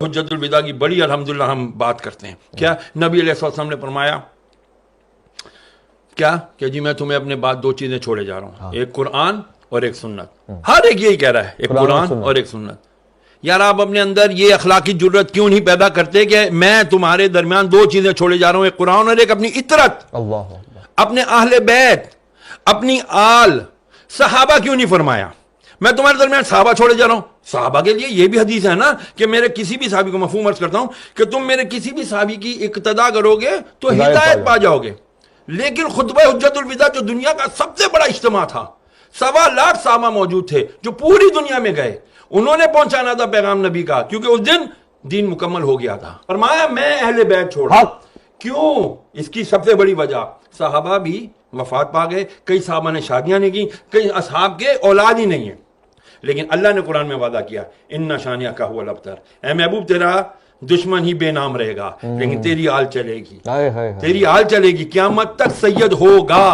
حجت الوداع کی بڑی الحمدللہ ہم بات کرتے ہیں. کیا نبی علیہ السلام نے فرمایا کیا کہ جی میں تمہیں اپنے بعد دو چیزیں چھوڑے جا رہا ہوں, ایک قرآن اور ایک سنت. ہر ایک یہی کہہ رہا ہے, ایک قرآن اور ایک سنت. یار آپ اپنے اندر یہ اخلاقی جرت کیوں نہیں پیدا کرتے کہ میں تمہارے درمیان دو چیزیں چھوڑے جا رہا ہوں, ایک قرآن اور ایک اپنی اطرت, اپنے اہل بیت, اپنی آل. صحابہ کیوں نہیں فرمایا میں تمہارے درمیان صحابہ چھوڑے جا رہا ہوں؟ صحابہ کے لیے یہ بھی حدیث ہے نا کہ میرے کسی بھی صحابی کو, مفہوم عرض کرتا ہوں کہ تم میرے کسی بھی صحابی کی اقتدا کرو گے تو ہدایت پا جاؤ گے. لیکن خطبہ حجت الوداع جو دنیا کا سب سے بڑا اجتماع تھا, 1.25 صحابہ موجود تھے جو پوری دنیا میں گئے, انہوں نے پہنچانا تھا پیغام نبی کا, کیونکہ اس دن دین مکمل ہو گیا تھا. فرمایا میں اہل بیت چھوڑا. کیوں؟ اس کی سب سے بڑی وجہ, صحابہ بھی وفات پا گئے, کئی صحابہ نے شادیاں نہیں کی, کئی اصحاب کے اولاد ہی نہیں ہیں, لیکن اللہ نے قرآن میں وعدہ کیا ان شانیہ کا هو الابتر, اے محبوب تیرا دشمن ہی بے نام رہے گا لیکن تیری آل چلے گی, تیری آل چلے گی, قیامت تک سید ہوگا.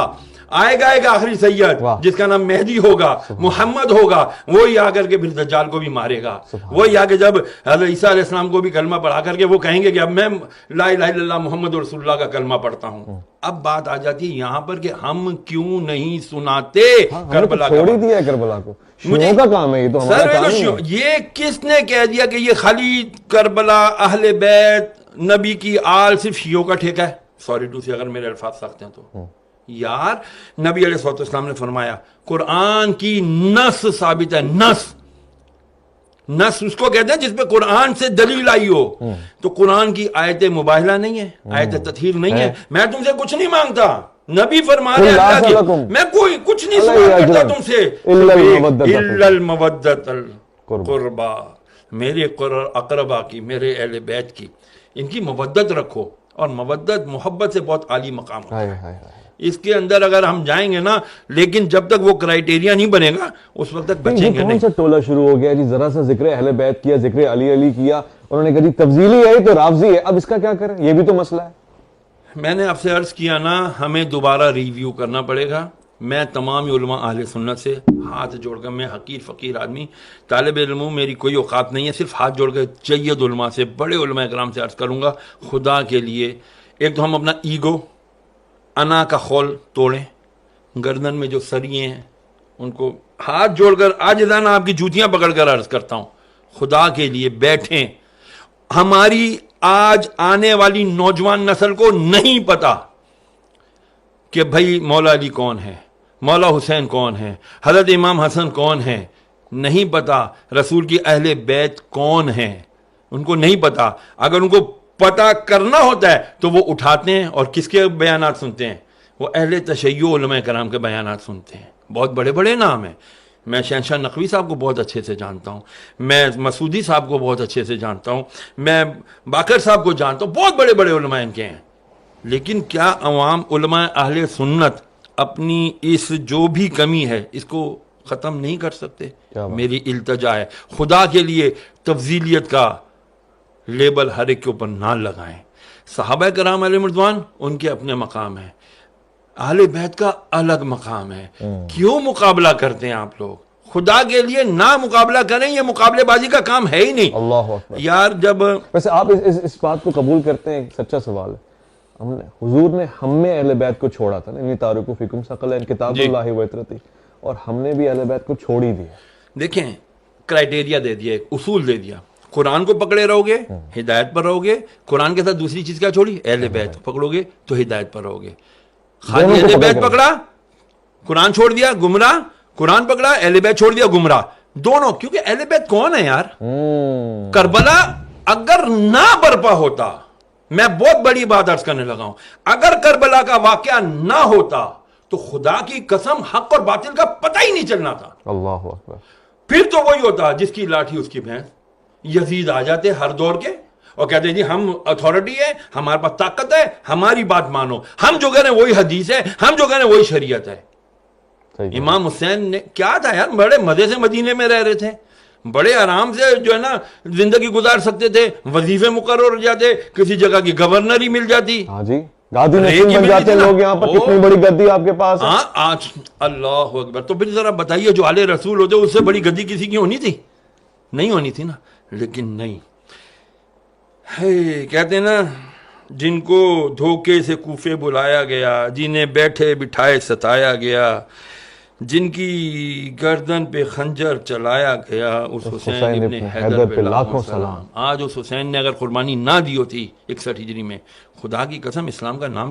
آئے گا ایک آخری سید جس کا نام مہدی ہوگا, محمد ہوگا, وہی آ کر کے پھر دجال کو بھی مارے گا. وہی آ کے جب حضرت عیسیٰ علیہ السلام کو بھی کلمہ پڑھا کر کے وہ کہیں گے کہ اب میں لا الہ الا اللہ محمد رسول اللہ کا کلمہ پڑھتا ہوں. اب بات آ جاتی ہے یہاں پر کہ ہم کیوں نہیں سناتے کربلا کا. چھوڑ دیا کربلا کو, شیعوں کا کام ہے یہ, تو ہمارا کام ہے. یہ کس نے کہہ دیا کہ یہ خالی کربلا, اہل بیت, نبی کی آل صرف شیعوں کا ٹھیکہ ہے؟ سوری ٹو سی اگر میرے الفاظ سخت ہیں تو یار, نبی علیہ السلام نے فرمایا قرآن کی نص ثابت ہے. نص اس کو کہتے ہیں جس پہ قرآن سے دلیل آئی ہو. تو قرآن کی آیت مباہلہ نہیں ہے, آیت تطہیر نہیں ہے. میں تم سے کچھ نہیں مانگتا, نبی فرما رہے اللہ کی, میں کوئی کچھ نہیں سوال کرتا تم سے الا المودۃ القربا, میرے اقربا کی, میرے اہل بیت کی, ان کی مودت رکھو. اور مودت محبت سے بہت عالی مقام ہوتا ہے. اس کے اندر اگر ہم جائیں گے نا, لیکن جب تک وہ کرائیٹیریا نہیں بنے گا اس وقت تک بچیں گے نہیں. کون سا ٹولہ شروع ہو گیا جی, ذرا سا ذکر اہل بیت کیا, ذکر علی کیا, انہوں نے کہا جی تفضیلی ہے تو رافضی ہے. اب اس کا کیا کریں, یہ بھی تو مسئلہ ہے. میں نے آپ سے عرض کیا نا, ہمیں دوبارہ ریویو کرنا پڑے گا. میں تمام علماء اہل سنت سے ہاتھ جوڑ کر, میں حقیر فقیر آدمی, طالب علم ہوں, میری کوئی اوقات نہیں ہے, صرف ہاتھ جوڑ کر جید علماء سے, بڑے علماء کرام سے عرض کروں گا, خدا کے لیے ایک تو ہم اپنا ایگو, انا کا خول توڑیں, گردن میں جو سریے ہیں ان کو ہاتھ جوڑ کر عاجزانہ آپ کی جوتیاں پکڑ کر عرض کرتا ہوں, خدا کے لیے بیٹھیں. ہماری آج آنے والی نوجوان نسل کو نہیں پتا کہ بھائی مولا علی کون ہے, مولا حسین کون ہے, حضرت امام حسن کون ہے, نہیں پتا. رسول کی اہل بیت کون ہیں, ان کو نہیں پتا. اگر ان کو پتہ کرنا ہوتا ہے تو وہ اٹھاتے ہیں اور کس کے بیانات سنتے ہیں, وہ اہل تشیع علماء کرام کے بیانات سنتے ہیں. بہت بڑے بڑے نام ہیں, میں شہنشاہ نقوی صاحب کو بہت اچھے سے جانتا ہوں, میں مسعودی صاحب کو بہت اچھے سے جانتا ہوں, میں باقر صاحب کو جانتا ہوں, بہت بڑے بڑے علماء ان کے ہیں. لیکن کیا عوام علماء اہل سنت اپنی اس جو بھی کمی ہے اس کو ختم نہیں کر سکتے؟ میری التجا ہے, خدا کے لیے تفضیلیت کا لیبل ہر ایک کے اوپر نہ لگائیں. صحابہ کرام علیہ رضوان ان کے اپنے مقام ہیں, اہل بیت کا الگ مقام ہے. کیوں مقابلہ کرتے ہیں آپ لوگ؟ خدا کے لیے نہ مقابلہ کریں, یہ مقابلے بازی کا کام ہے ہی نہیں. اللہ اکبر. یار جب ویسے آپ اس بات کو قبول کرتے ہیں, سچا سوال ہے, حضور نے ہم میں اہل بیت کو چھوڑا تھا نا, انی تارکو فیکم ثقلین کتاب اللہ و اطرتی, اور ہم نے بھی اہل بیت کو چھوڑ ہی دیا. دیکھیں کرائیٹیریا دے دیا, ایک اصول دے دیا, قرآن کو پکڑے رہو گے ہدایت پر رہو گے, قرآن کے ساتھ دوسری چیز کیا چھوڑی, اہل بیت پکڑو گے تو ہدایت پر رہو گے. خالی اہل بیت پکڑا, قرآن چھوڑ دیا گمراہ, قرآن پکڑا اہل بیت چھوڑ دیا گمراہ, دونوں. کیونکہ اہل بیت کون ہے یار؟ کربلا اگر نہ برپا ہوتا, میں بہت بڑی بات عرض کرنے لگا ہوں, اگر کربلا کا واقعہ نہ ہوتا تو خدا کی قسم حق اور باطل کا پتہ ہی نہیں چلنا تھا. اللہ اکبر. پھر تو وہی ہوتا جس کی لاٹھی اس کی بھینس. یزید آ جاتے ہر دور کے اور کہتے ہیں جی ہم اتھارٹی ہے, ہمارے پاس طاقت ہے, ہماری بات مانو, ہم جو کہہ رہے ہیں وہی حدیث ہے, ہم جو کہہ رہے ہیں وہی شریعت ہے. امام حسین نے کیا تھا یار, بڑے مزے سے مدینے میں رہ رہے تھے, بڑے آرام سے جو ہے نا زندگی گزار سکتے تھے, وظیفے مقرر ہو جاتے, کسی جگہ کی گورنر ہی مل جاتی. ہاں جی, گادی نشین بن جاتے لوگ یہاں پر. کتنی بڑی گدی آپ کے پاس ہے. ہاں آج اللہ اکبر. تو پھر ذرا بتائیے جو آلے رسول ہوتے اس سے بڑی گدی کسی کی ہونی تھی؟ نہیں ہونی تھی نا. لیکن نہیں, کہتے ہیں نا جن کو دھوکے سے کوفے بلایا گیا، جنہیں بیٹھے بٹھائے ستایا گیا، جن کی گردن پہ خنجر چلایا گیا، اس حسین ابن حیدر پہ لاکھوں سلام۔ آج اس حسین نے اگر قربانی نہ دی ہوتی 61 ہجری میں، خدا کی قسم اسلام کا نام